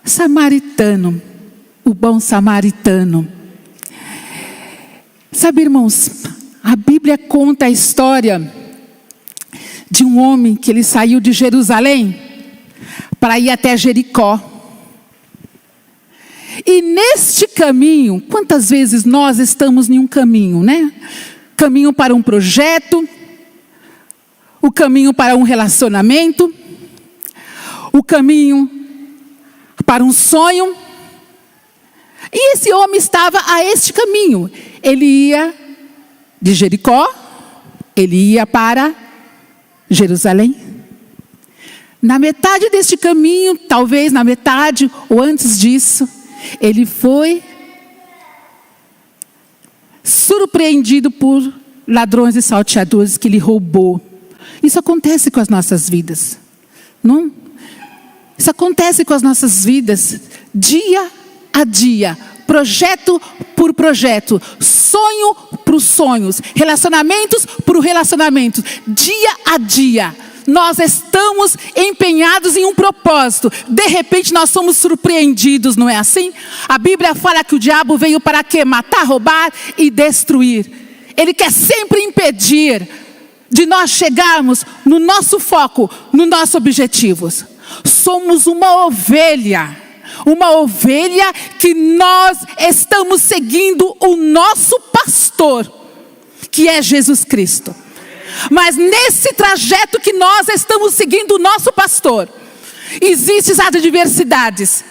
Samaritano, o bom samaritano. Sabe, irmãos, a Bíblia conta a história de um homem que ele saiu de Jerusalém para ir até Jericó. E neste caminho, quantas vezes nós estamos em um caminho, né? Caminho para um projeto, o caminho para um relacionamento, o caminho para um sonho. E esse homem estava a este caminho. Ele ia de Jericó, ele ia para Jerusalém. Na metade deste caminho, talvez na metade ou antes disso, ele foi surpreendido por ladrões e salteadores que lhe roubou. Isso acontece com as nossas vidas, não? Isso acontece com as nossas vidas, dia a dia, projeto por projeto, sonho por sonhos, relacionamentos por relacionamentos, dia a dia. Nós estamos empenhados em um propósito. De repente nós somos surpreendidos, não é assim? A Bíblia fala que o diabo veio para quê? Matar, roubar e destruir. Ele quer sempre impedir de nós chegarmos no nosso foco, nos nossos objetivos. Somos uma ovelha que nós estamos seguindo o nosso pastor, que é Jesus Cristo. Mas nesse trajeto que nós estamos seguindo o nosso pastor, existem as adversidades,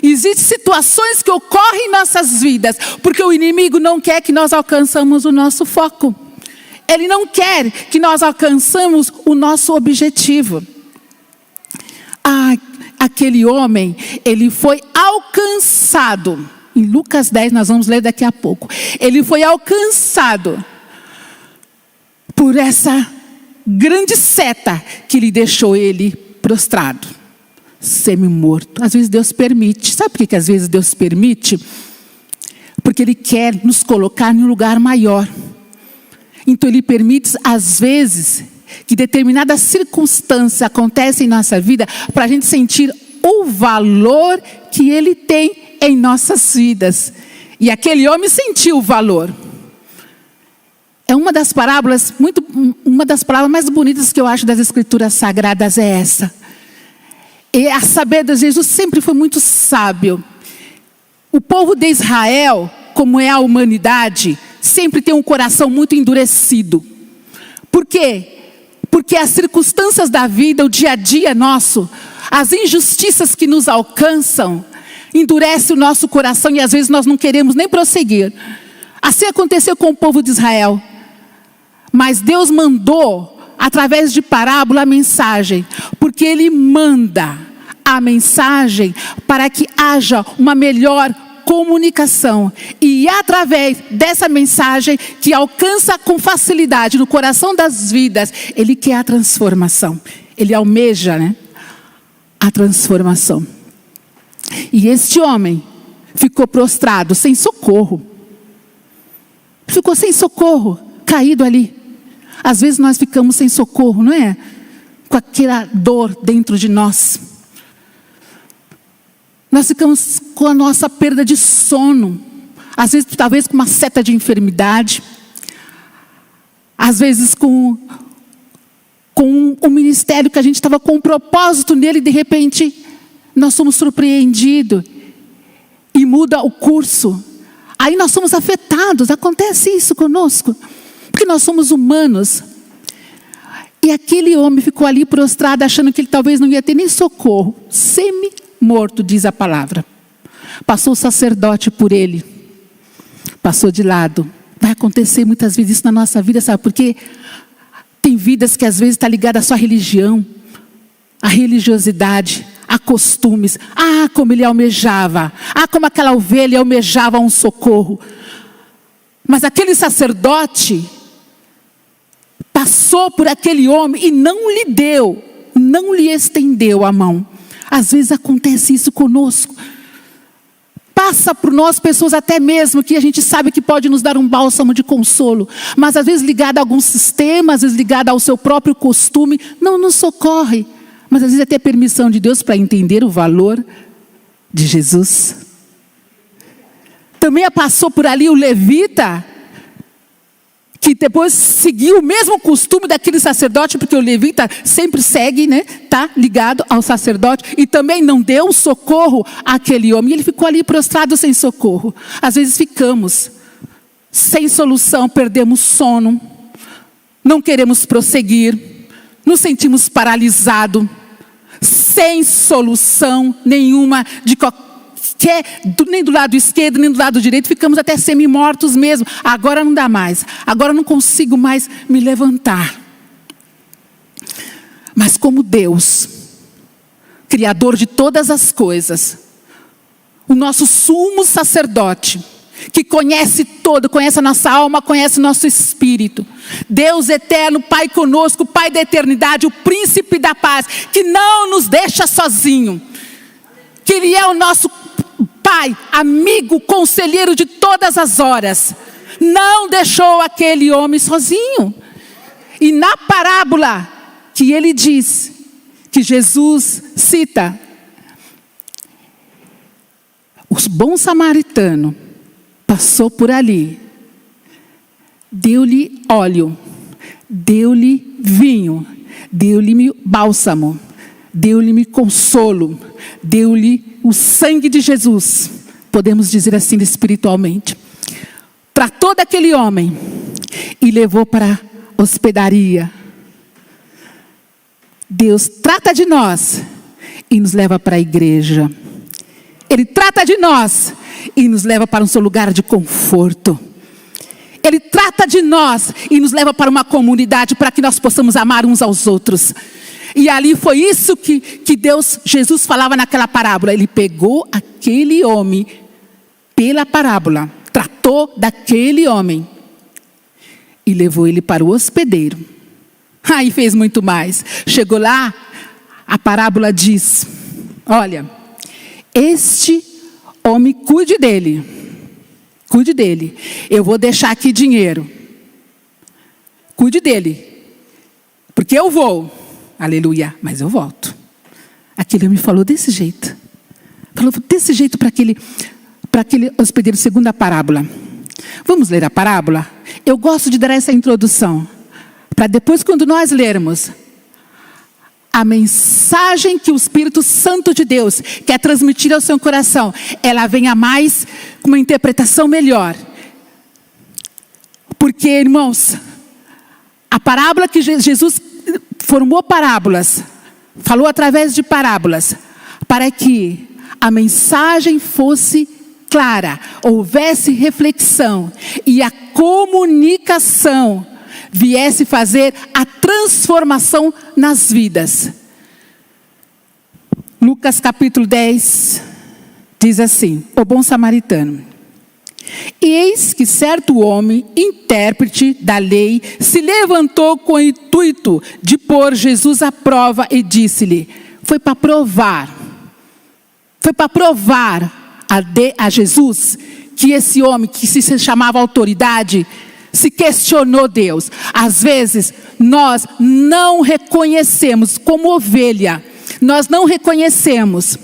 existem situações que ocorrem em nossas vidas, porque o inimigo não quer que nós alcançamos o nosso foco. Ele não quer que nós alcançamos o nosso objetivo. Aquele homem, ele foi alcançado. Em Lucas 10, nós vamos ler daqui a pouco. Ele foi alcançado por essa grande seta que lhe deixou ele prostrado, semi-morto. Às vezes Deus permite. Sabe por que às vezes Deus permite? Porque Ele quer nos colocar em um lugar maior. Então Ele permite, às vezes, que determinadas circunstâncias acontecem em nossa vida para a gente sentir o valor que Ele tem em nossas vidas. E aquele homem sentiu o valor. É uma das parábolas mais bonitas que eu acho das Escrituras Sagradas é essa. E a saber de Jesus sempre foi muito sábio. O povo de Israel, como é a humanidade, sempre tem um coração muito endurecido. Por quê? Porque as circunstâncias da vida, o dia a dia nosso, as injustiças que nos alcançam, endurece o nosso coração e às vezes nós não queremos nem prosseguir. Assim aconteceu com o povo de Israel. Mas Deus mandou, através de parábola, a mensagem. Porque Ele manda a mensagem para que haja uma melhor comunicação. E através dessa mensagem, que alcança com facilidade no coração das vidas, Ele quer a transformação. Ele almeja, né, a transformação. E este homem ficou prostrado, sem socorro. Ficou sem socorro, caído ali. Às vezes nós ficamos sem socorro, não é? Com aquela dor dentro de nós. Nós ficamos com a nossa perda de sono. Às vezes, talvez com uma seta de enfermidade. Às vezes com um ministério que a gente estava com um propósito nele. E de repente, nós somos surpreendidos. E muda o curso. Aí nós somos afetados. Acontece isso conosco. Porque nós somos humanos. E aquele homem ficou ali prostrado, achando que ele talvez não ia ter nem socorro. Semi-morto, diz a palavra. Passou o sacerdote por ele. Passou de lado. Vai acontecer muitas vezes isso na nossa vida, sabe? Porque tem vidas que às vezes está ligada à sua religião, à religiosidade, a costumes. Como ele almejava. Como aquela ovelha almejava um socorro. Mas aquele sacerdote passou por aquele homem e não lhe estendeu a mão. Às vezes acontece isso conosco. Passa por nós pessoas até mesmo que a gente sabe que pode nos dar um bálsamo de consolo. Mas às vezes ligado a algum sistema, às vezes ligado ao seu próprio costume, não nos socorre. Mas às vezes é ter permissão de Deus para entender o valor de Jesus. Também passou por ali o levita, que depois seguiu o mesmo costume daquele sacerdote, porque o levita sempre segue, né? Está ligado ao sacerdote, e também não deu socorro àquele homem. E ele ficou ali prostrado sem socorro. Às vezes ficamos sem solução, perdemos sono, não queremos prosseguir, nos sentimos paralisados, sem solução nenhuma de qualquer, nem do lado esquerdo, nem do lado direito, ficamos até semi-mortos mesmo. Agora não dá mais, agora não consigo mais me levantar. Mas como Deus, Criador de todas as coisas, o nosso sumo sacerdote, que conhece todo, conhece a nossa alma, conhece o nosso espírito, Deus eterno, Pai conosco, Pai da eternidade, o príncipe da paz, que não nos deixa sozinho, que Ele é o nosso Pai, amigo, conselheiro de todas as horas, não deixou aquele homem sozinho. E na parábola que ele diz, que Jesus cita, o bom samaritano passou por ali, deu-lhe óleo, deu-lhe vinho, deu-lhe bálsamo, deu-lhe consolo, deu-lhe o sangue de Jesus, podemos dizer assim espiritualmente, para todo aquele homem, e levou para a hospedaria. Deus trata de nós e nos leva para a igreja. Ele trata de nós e nos leva para um seu lugar de conforto. Ele trata de nós e nos leva para uma comunidade, para que nós possamos amar uns aos outros. E ali foi isso que Jesus falava naquela parábola. Ele pegou aquele homem pela parábola, tratou daquele homem e levou ele para o hospedeiro. Aí fez muito mais. Chegou lá, a parábola diz: olha, este homem, cuide dele, eu vou deixar aqui dinheiro, cuide dele, porque eu vou, aleluia, mas eu volto. Aquele homem falou desse jeito para aquele hospedeiro, segundo a parábola. Vamos ler a parábola? Eu gosto de dar essa introdução, para depois, quando nós lermos, a mensagem que o Espírito Santo de Deus quer transmitir ao seu coração, ela venha mais com uma interpretação melhor. Porque, irmãos, a parábola que Jesus formou parábolas, falou através de parábolas, para que a mensagem fosse clara, houvesse reflexão e a comunicação viesse fazer a transformação nas vidas. Lucas capítulo 10 diz assim: o bom samaritano. Eis que certo homem, intérprete da lei, se levantou com o intuito de pôr Jesus à prova e disse-lhe, foi para provar a Jesus, que esse homem que se chamava autoridade, se questionou Deus. Às vezes nós não reconhecemos como ovelha, nós não reconhecemos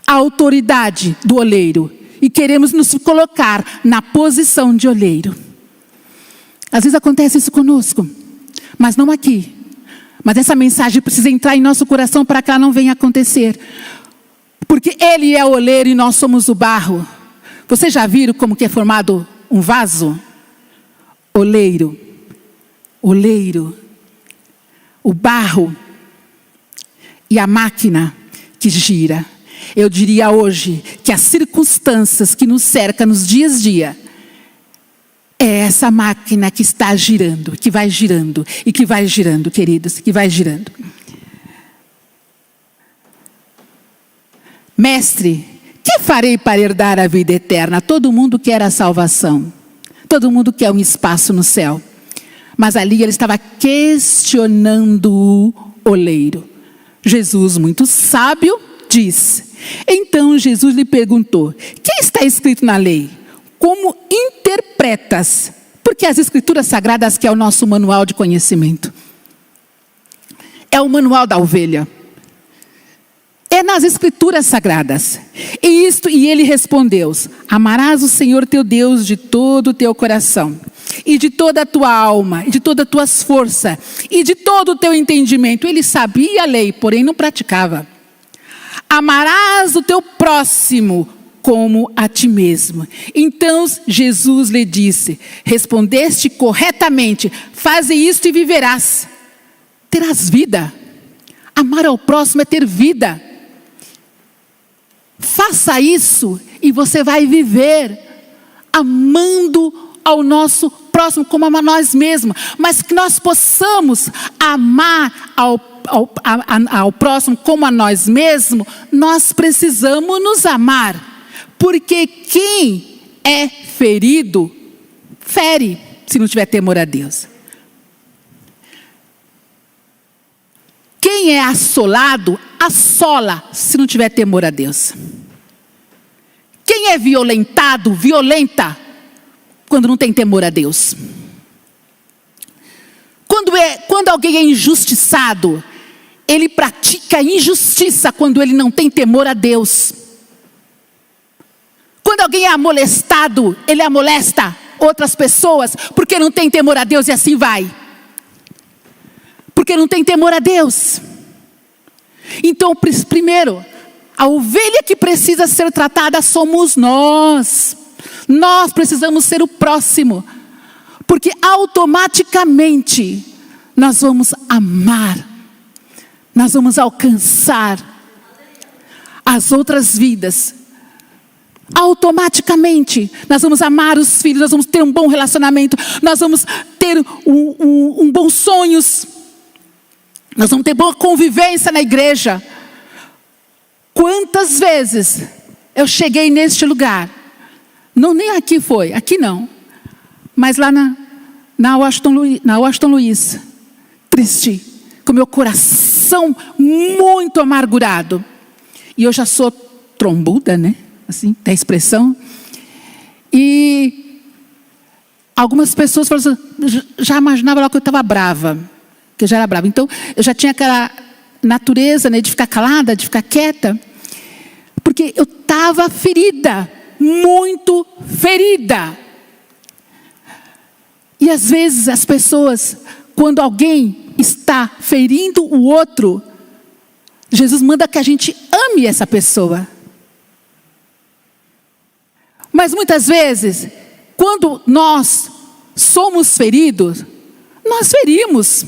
a autoridade do oleiro e queremos nos colocar na posição de oleiro. Às vezes acontece isso conosco, mas não aqui. Mas essa mensagem precisa entrar em nosso coração para que ela não venha acontecer. Porque Ele é o oleiro e nós somos o barro. Vocês já viram como que é formado um vaso? Oleiro, o barro e a máquina que gira. Eu diria hoje que as circunstâncias que nos cercam nos dias a dia é essa máquina que está girando, que vai girando e que vai girando, queridos, que vai girando. Mestre, que farei para herdar a vida eterna? Todo mundo quer a salvação. Todo mundo quer um espaço no céu. Mas ali ele estava questionando o oleiro. Jesus, muito sábio, diz. Então Jesus lhe perguntou, que está escrito na lei? Como interpretas? Porque as escrituras sagradas que é o nosso manual de conhecimento. É o manual da ovelha. É nas Escrituras Sagradas. E ele respondeu: amarás o Senhor teu Deus de todo o teu coração, e de toda a tua alma, e de todas as tuas forças, e de todo o teu entendimento. Ele sabia a lei, porém não praticava. Amarás o teu próximo como a ti mesmo. Então Jesus lhe disse: respondeste corretamente, faze isto e viverás. Terás vida. Amar ao próximo é ter vida. Faça isso e você vai viver amando ao nosso próximo como a nós mesmos. Mas que nós possamos amar ao próximo como a nós mesmos, nós precisamos nos amar. Porque quem é ferido, fere, se não tiver temor a Deus. Quem é assolado, assola, se não tiver temor a Deus. Quem é violentado, violenta, quando não tem temor a Deus. Quando alguém é injustiçado, ele pratica injustiça quando ele não tem temor a Deus. Quando alguém é molestado, ele amolesta outras pessoas porque não tem temor a Deus, e assim vai. Porque não tem temor a Deus. Então, primeiro, a ovelha que precisa ser tratada somos nós. Nós precisamos ser o próximo. Porque automaticamente nós vamos amar. Nós vamos alcançar as outras vidas. Automaticamente, nós vamos amar os filhos, nós vamos ter um bom relacionamento, nós vamos ter bons sonhos, nós vamos ter boa convivência na igreja. Quantas vezes eu cheguei neste lugar, não, nem aqui foi, aqui não, mas lá na Washington Luiz, triste, com meu coração muito amargurado, e eu já sou trombuda, né? Assim, da expressão. E algumas pessoas falaram assim, já imaginava lá que eu estava brava, que eu já era brava. Então, eu já tinha aquela natureza, né, de ficar calada, de ficar quieta, porque eu estava ferida, muito ferida. E às vezes as pessoas, quando alguém está ferindo o outro, Jesus manda que a gente ame essa pessoa. Mas muitas vezes, quando nós somos feridos, nós ferimos.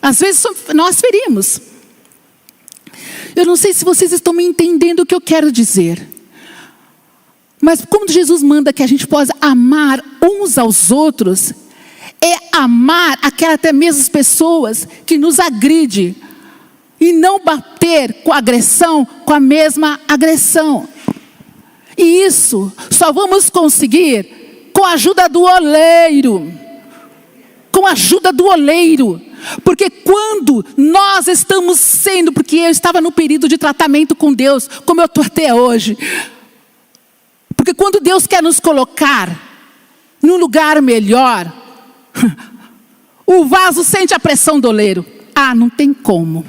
Às vezes nós ferimos. Eu não sei se vocês estão me entendendo o que eu quero dizer. Mas como Jesus manda que a gente possa amar uns aos outros, é amar aquelas até mesmo pessoas que nos agridem. E não bater com agressão, com a mesma agressão. E isso só vamos conseguir com a ajuda do oleiro. Com a ajuda do oleiro. Porque quando nós estamos sendo, porque eu estava no período de tratamento com Deus, como eu estou até hoje. Porque quando Deus quer nos colocar num lugar melhor, o vaso sente a pressão do oleiro. Ah, não tem como.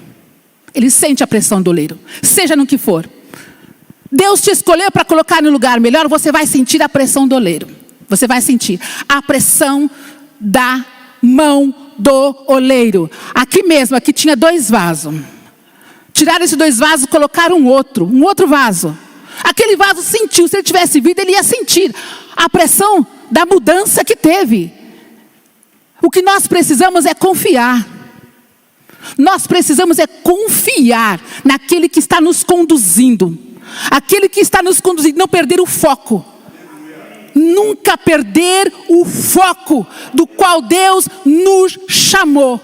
Ele sente a pressão do oleiro, seja no que for. Deus te escolheu para colocar no lugar melhor, você vai sentir a pressão do oleiro. Você vai sentir a pressão da mão do oleiro. Aqui mesmo, aqui tinha 2 vasos. Tiraram esses 2 vasos e colocaram um outro vaso. Aquele vaso sentiu, se ele tivesse vida, ele ia sentir a pressão da mudança que teve. O que nós precisamos é confiar. Nós precisamos é confiar naquele que está nos conduzindo. Aquele que está nos conduzindo, não perder o foco. Nunca perder o foco do qual Deus nos chamou.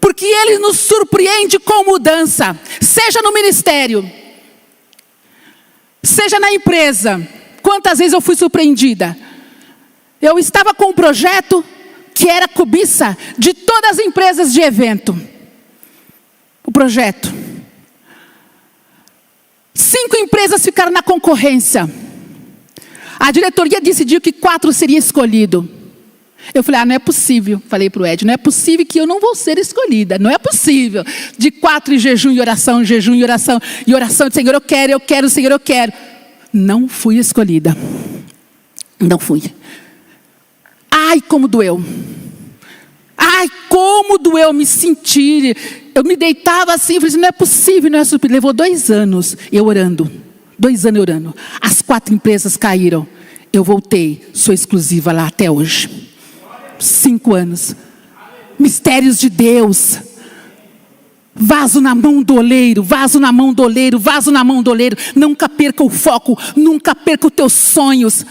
Porque Ele nos surpreende com mudança. Seja no ministério, seja na empresa. Quantas vezes eu fui surpreendida? Eu estava com um projeto que era cobiça de todas as empresas de evento. O projeto. 5 empresas ficaram na concorrência. A diretoria decidiu que 4 seria escolhido. Eu falei, não é possível. Falei para o Ed, não é possível que eu não vou ser escolhida. Não é possível. De 4 em jejum e oração, jejum e oração. E oração de Senhor, eu quero, Senhor, eu quero. Não fui escolhida. Não fui. Ai, como doeu. Ai, como doeu me sentir. Eu me deitava assim, falei assim, não é possível, não é possível. Levou 2 anos eu orando. 2 anos eu orando. As 4 empresas caíram. Eu voltei, sou exclusiva lá até hoje. 5 anos. Mistérios de Deus. Vaso na mão do oleiro, vaso na mão do oleiro, vaso na mão do oleiro. Nunca perca o foco, nunca perca os teus sonhos.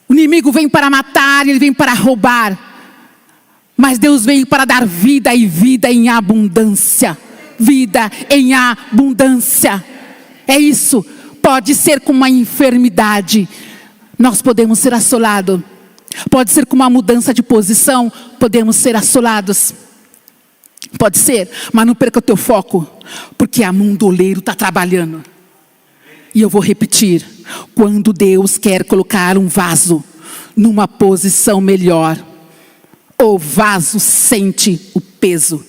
O inimigo vem para matar, ele vem para roubar. Mas Deus veio para dar vida e vida em abundância. Vida em abundância. É isso. Pode ser com uma enfermidade. Nós podemos ser assolados. Pode ser com uma mudança de posição. Podemos ser assolados. Pode ser. Mas não perca o teu foco. Porque a mão do oleiro está trabalhando. E eu vou repetir. Quando Deus quer colocar um vaso numa posição melhor, o vaso sente o peso.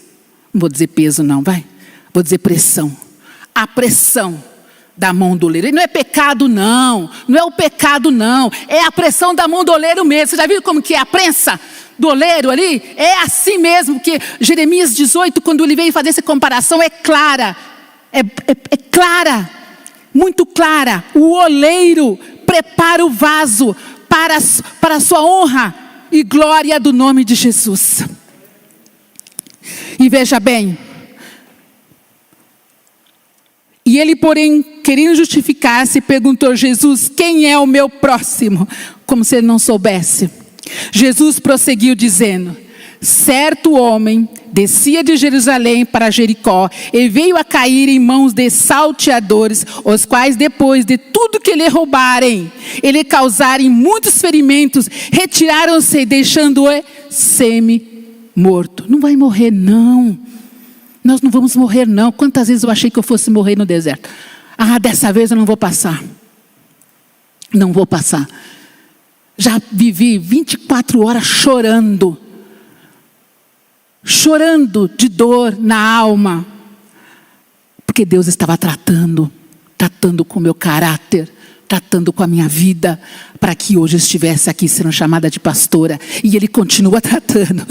Não vou dizer peso não, vai. Vou dizer pressão. A pressão da mão do oleiro. E não é pecado não. Não é o pecado não. É a pressão da mão do oleiro mesmo. Você já viu como que é a prensa do oleiro ali? É assim mesmo. Que Jeremias 18, quando ele veio fazer essa comparação, é clara. É clara. Muito clara. O oleiro prepara o vaso para a sua honra e glória do nome de Jesus. E veja bem. E ele, porém, querendo justificar-se, perguntou a Jesus, quem é o meu próximo? Como se ele não soubesse. Jesus prosseguiu dizendo, certo homem descia de Jerusalém para Jericó e veio a cair em mãos de salteadores, os quais depois de tudo que lhe roubarem, ele causarem muitos ferimentos, retiraram-se deixando-o semi-morto. Não vai morrer não. Nós não vamos morrer não. Quantas vezes eu achei que eu fosse morrer no deserto. Dessa vez eu não vou passar. Não vou passar. Já vivi 24 horas chorando. Chorando de dor na alma. Porque Deus estava tratando com o meu caráter, tratando com a minha vida, para que hoje eu estivesse aqui sendo chamada de pastora. E Ele continua tratando.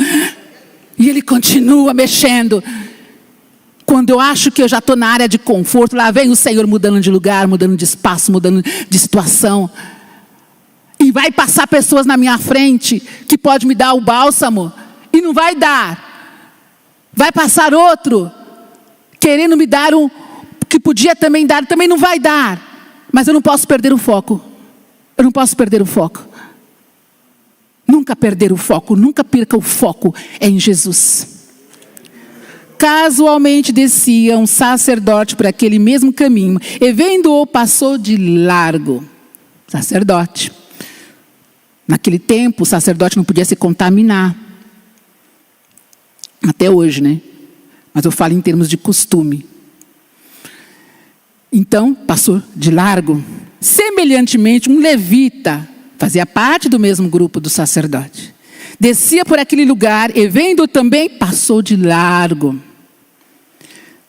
E Ele continua mexendo. Quando eu acho que eu já estou na área de conforto, lá vem o Senhor mudando de lugar, mudando de espaço, mudando de situação. E vai passar pessoas na minha frente que pode me dar o bálsamo e não vai dar. Vai passar outro querendo me dar um que podia também dar, também não vai dar. Mas eu não posso perder o foco. Eu não posso perder o foco. Nunca perder o foco, nunca perca o foco em Jesus. Casualmente descia um sacerdote por aquele mesmo caminho, e vendo-o, passou de largo. Sacerdote. Naquele tempo, o sacerdote não podia se contaminar. Até hoje, né? Mas eu falo em termos de costume. Então, passou de largo. Semelhantemente, um levita, fazia parte do mesmo grupo do sacerdote, descia por aquele lugar, e vendo também, passou de largo.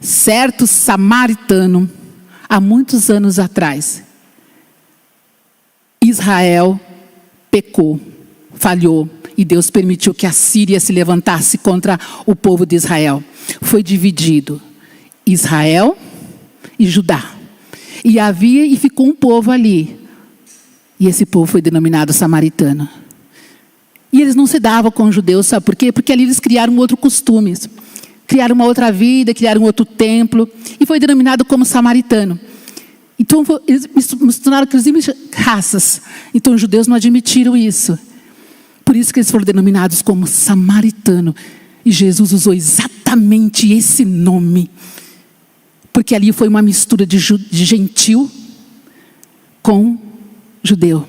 Certo samaritano, há muitos anos atrás, Israel pecou, falhou, e Deus permitiu que a Síria se levantasse contra o povo de Israel. Foi dividido Israel e Judá. E ficou um povo ali. E esse povo foi denominado samaritano. E eles não se davam com os judeus, sabe por quê? Porque ali eles criaram outros costumes. Criaram uma outra vida, criaram outro templo. E foi denominado como samaritano. Então eles misturaram inclusive raças. Então os judeus não admitiram isso. Por isso que eles foram denominados como samaritano. E Jesus usou exatamente esse nome. Porque ali foi uma mistura de gentil com judeu.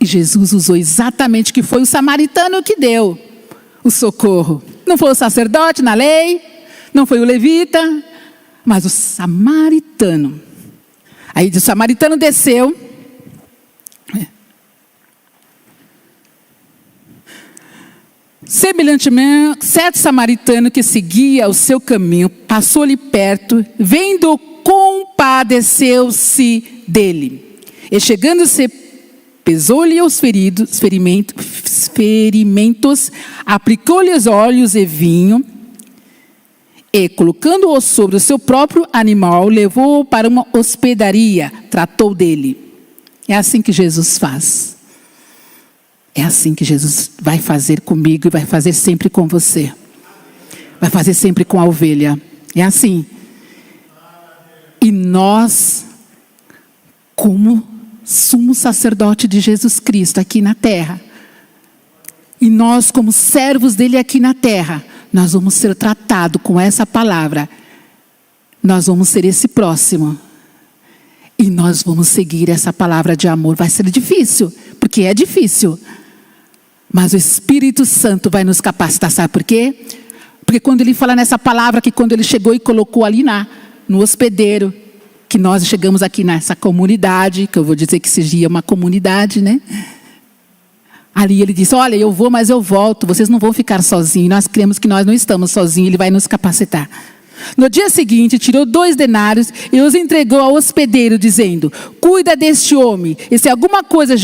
E Jesus usou exatamente que foi o samaritano que deu o socorro. Não foi o sacerdote na lei, não foi o levita, mas o samaritano. Aí o samaritano desceu. Semelhantemente, certo samaritano que seguia o seu caminho, passou-lhe perto, vendo, compadeceu-se dele. E chegando-se, pesou-lhe os ferimentos, aplicou-lhe os óleos e vinho, e, colocando-o sobre o seu próprio animal, levou-o para uma hospedaria, tratou dele. É assim que Jesus faz. É assim que Jesus vai fazer comigo e vai fazer sempre com você. Vai fazer sempre com a ovelha. É assim. E nós, como sumo sacerdote de Jesus Cristo aqui na terra, e nós como servos dele aqui na terra, nós vamos ser tratados com essa palavra. Nós vamos ser esse próximo. E nós vamos seguir essa palavra de amor. Vai ser difícil, porque é difícil. Mas o Espírito Santo vai nos capacitar. Sabe por quê? Porque quando ele fala nessa palavra, que quando ele chegou e colocou ali no hospedeiro, que nós chegamos aqui nessa comunidade, que eu vou dizer que seria uma comunidade, né? Ali ele disse, olha, eu vou, mas eu volto, vocês não vão ficar sozinhos. Nós cremos que nós não estamos sozinhos, ele vai nos capacitar. No dia seguinte, tirou 2 denários e os entregou ao hospedeiro, dizendo, cuida deste homem, e se alguma coisa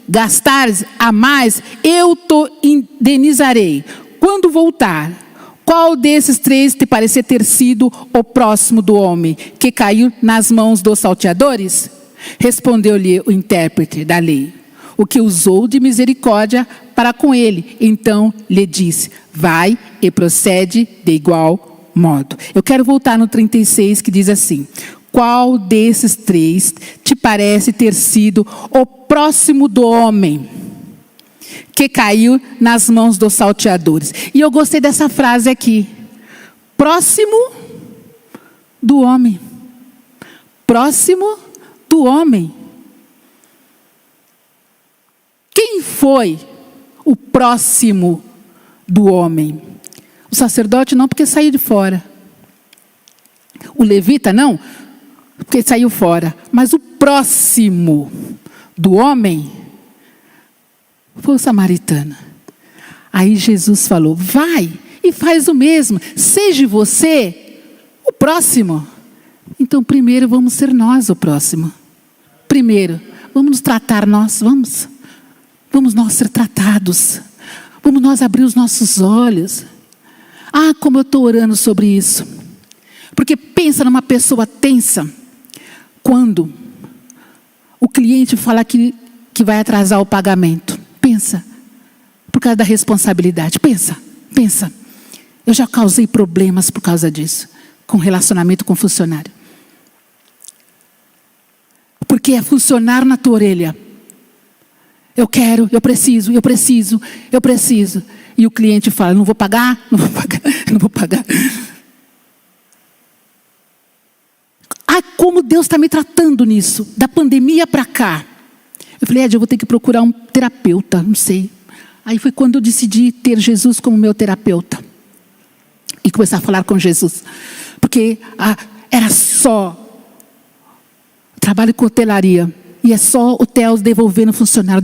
gastares a mais, eu te indenizarei. Quando voltar, qual desses 3 te parecer ter sido o próximo do homem, que caiu nas mãos dos salteadores? Respondeu-lhe o intérprete da lei, o que usou de misericórdia para com ele. Então lhe disse, vai e procede de igual modo. Eu quero voltar no 36, que diz assim, qual desses 3 te parece ter sido o próximo do homem, que caiu nas mãos dos salteadores? E eu gostei dessa frase aqui, próximo do homem. Próximo do homem. Quem foi o próximo do homem? O sacerdote não, porque saiu de fora. O levita não, porque saiu fora. Mas o próximo do homem foi o samaritano. Aí Jesus falou, vai e faz o mesmo. Seja você o próximo. Então primeiro vamos ser nós o próximo. Primeiro, vamos nos tratar nós, vamos nós ser tratados. Vamos nós abrir os nossos olhos. Ah, como eu estou orando sobre isso. Porque pensa numa pessoa tensa. Quando o cliente fala que vai atrasar o pagamento. Pensa. Por causa da responsabilidade. Pensa. Eu já causei problemas por causa disso. Com relacionamento com funcionário. Porque é funcionário na tua orelha. Eu quero, eu preciso. E o cliente fala, não vou pagar. Ah, como Deus está me tratando nisso. Da pandemia para cá. Eu falei, Ed, eu vou ter que procurar um terapeuta, não sei. Aí foi quando eu decidi ter Jesus como meu terapeuta. E começar a falar com Jesus. Porque era só trabalho com hotelaria. E é só hotéis devolvendo funcionário.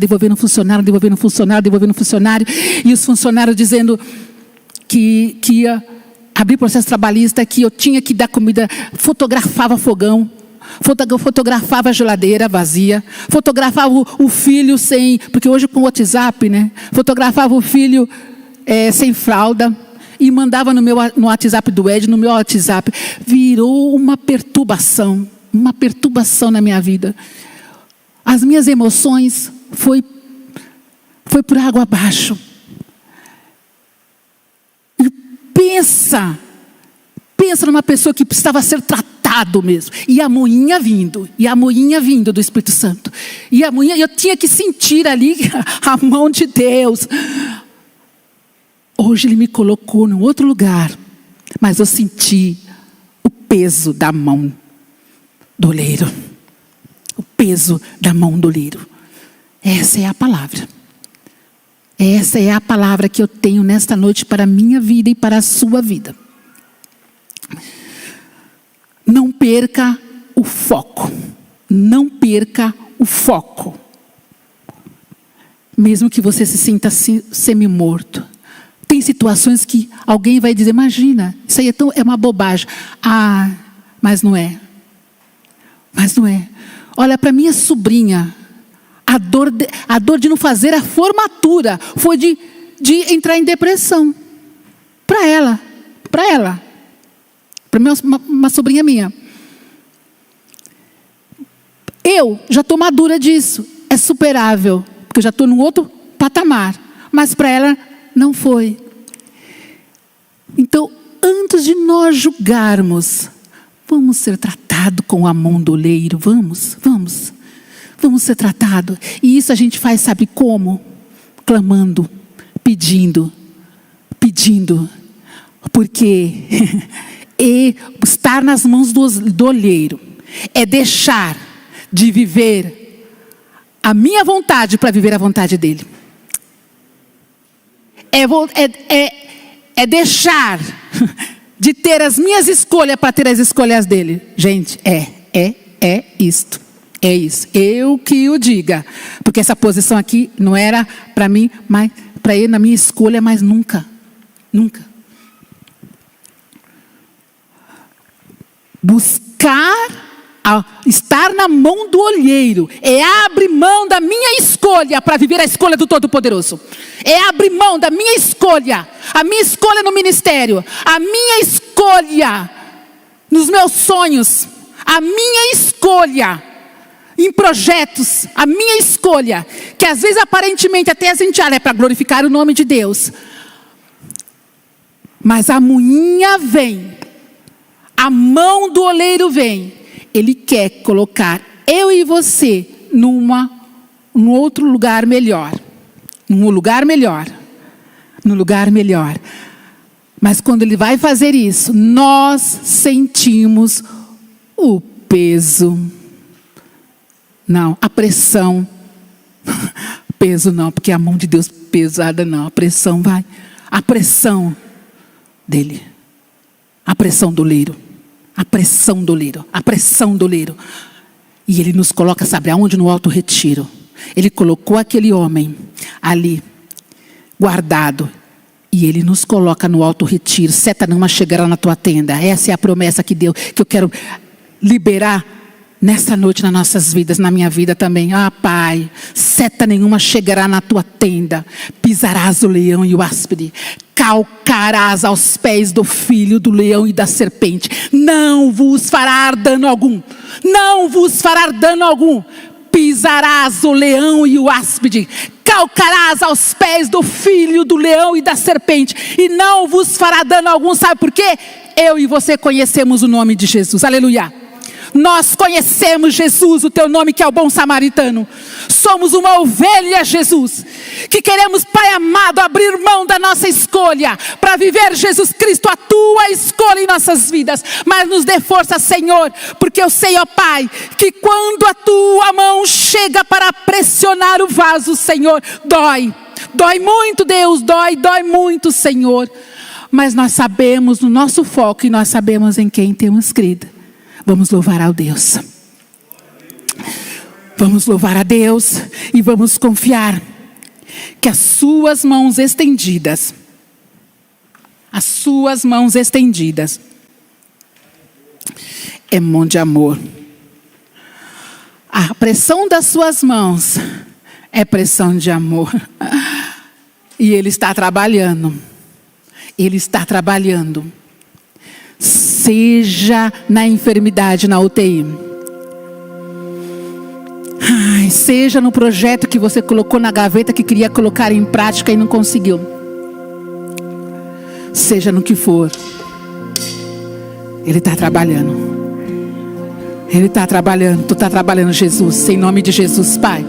E os funcionários dizendo que ia abrir processo trabalhista, que eu tinha que dar comida. Fotografava fogão. Fotografava a geladeira vazia. Fotografava o filho sem... Porque hoje com o WhatsApp, né? Fotografava o filho sem fralda. E mandava no WhatsApp do Ed, no meu WhatsApp. Virou uma perturbação. Uma perturbação na minha vida. As minhas emoções foi por água abaixo. E pensa numa pessoa que precisava ser tratado mesmo. E a moinha vindo do Espírito Santo. E a moinha, eu tinha que sentir ali a mão de Deus. Hoje Ele me colocou num outro lugar, mas eu senti o peso da mão do oleiro. O peso da mão do oleiro. Essa é a palavra. Essa é a palavra que eu tenho nesta noite para a minha vida e para a sua vida. Não perca o foco. Não perca o foco. Mesmo que você se sinta semi-morto. Tem situações que alguém vai dizer, imagina, isso aí é uma bobagem. Ah, mas não é. Mas não é. Olha, para minha sobrinha, a dor de não fazer a formatura foi de entrar em depressão. Para ela. Para uma sobrinha minha. Eu já estou madura disso. É superável. Porque eu já estou num outro patamar. Mas para ela não foi. Então, antes de nós julgarmos, vamos ser tratados com a mão do oleiro. Vamos ser tratados. E isso a gente faz, sabe como? Clamando, pedindo. Porque estar nas mãos do olheiro é deixar de viver a minha vontade para viver a vontade dele. É deixar de ter as minhas escolhas para ter as escolhas dele. Gente, é isto. É isso. Eu que o diga. Porque essa posição aqui não era para mim, mas para ele na minha escolha, mas nunca. Estar na mão do olheiro é abrir mão da minha escolha para viver a escolha do Todo-Poderoso. É abrir mão da minha escolha, a minha escolha no ministério, a minha escolha nos meus sonhos, a minha escolha em projetos, a minha escolha, que às vezes aparentemente até a gente olha, é para glorificar o nome de Deus. Mas a moinha vem, a mão do oleiro vem. Ele quer colocar eu e você num outro lugar melhor. Num lugar melhor. Mas quando ele vai fazer isso, nós sentimos o peso. Não, a pressão. Peso não, porque a mão de Deus pesada não. A pressão vai. A pressão dele. A pressão do oleiro. A pressão do oleiro. E ele nos coloca, sabe aonde? No alto retiro. Ele colocou aquele homem ali, guardado. E ele nos coloca no alto retiro. Seta nenhuma chegará na tua tenda. Essa é a promessa que Deus, que eu quero liberar nessa noite nas nossas vidas, na minha vida também. Ah, Pai, seta nenhuma chegará na tua tenda. Pisarás o leão e o áspide. Calcarás aos pés do filho do leão e da serpente. Não vos fará dano algum. Pisarás o leão e o áspide. Calcarás aos pés do filho do leão e da serpente. E não vos fará dano algum. Sabe por quê? Eu e você conhecemos o nome de Jesus. Aleluia. Nós conhecemos Jesus, o teu nome que é o bom samaritano. Somos uma ovelha, Jesus, que queremos, Pai amado, abrir mão da nossa escolha para viver, Jesus Cristo, a tua escolha em nossas vidas. Mas nos dê força, Senhor, porque eu sei, ó Pai, que quando a tua mão chega para pressionar o vaso, Senhor, dói muito, Deus, dói muito, Senhor. Mas nós sabemos no nosso foco e nós sabemos em quem temos crido. Vamos louvar a Deus. Vamos louvar a Deus e vamos confiar que as suas mãos estendidas, é mão de amor. A pressão das suas mãos é pressão de amor. E Ele está trabalhando. Seja na enfermidade, na UTI. Seja no projeto que você colocou na gaveta, que queria colocar em prática e não conseguiu. Seja no que for. Ele está trabalhando. Tu está trabalhando, Jesus. Em nome de Jesus, Pai.